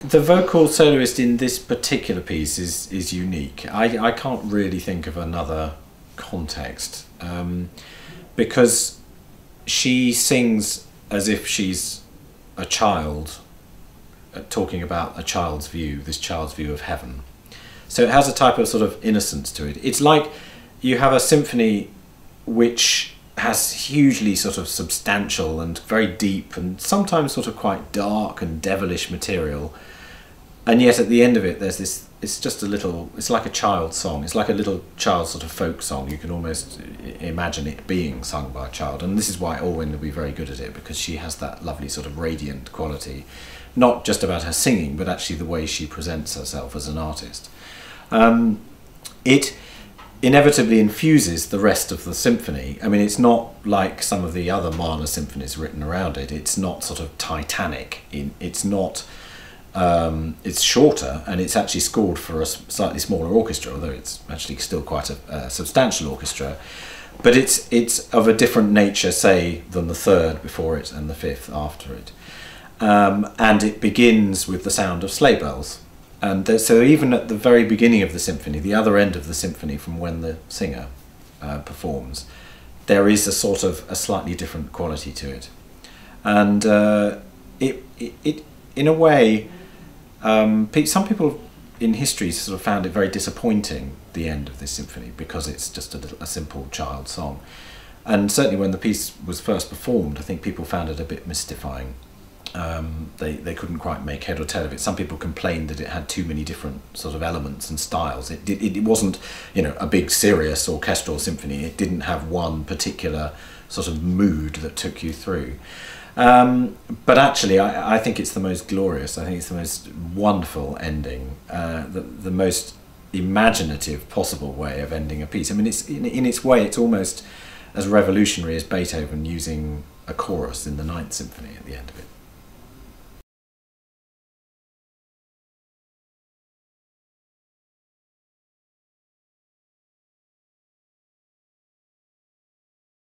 The vocal soloist in this particular piece is unique. I can't really think of another context, because she sings as if she's a child, talking about a child's view, this child's view of heaven. So it has a type of sort of innocence to it. It's like you have a symphony which has hugely sort of substantial and very deep and sometimes sort of quite dark and devilish material, and yet at the end of it there's this, it's just a little, it's like a child's song, it's like a little child's sort of folk song. You can almost imagine it being sung by a child, and this is why Alwyn will be very good at it, because she has that lovely sort of radiant quality, not just about her singing but actually the way she presents herself as an artist. It inevitably infuses the rest of the symphony. I mean, it's not like some of the other Mahler symphonies written around it. It's not sort of titanic. It's not. It's shorter, and it's actually scored for a slightly smaller orchestra, although it's actually still quite a substantial orchestra. But it's of a different nature, say, than the third before it and the fifth after it. And it begins with the sound of sleigh bells. And so even at the very beginning of the symphony, the other end of the symphony from when the singer performs, there is a sort of a slightly different quality to it. And it in a way, some people in history sort of found it very disappointing, the end of this symphony, because it's just a simple child song. And certainly when the piece was first performed, I think people found it a bit mystifying. They couldn't quite make head or tail of it. Some people complained that it had too many different sort of elements and styles. It wasn't, you know, a big serious orchestral symphony. It didn't have one particular sort of mood that took you through. But actually, I think it's the most glorious. I think it's the most wonderful ending, the most imaginative possible way of ending a piece. I mean, it's in its way, it's almost as revolutionary as Beethoven using a chorus in the Ninth Symphony at the end of it.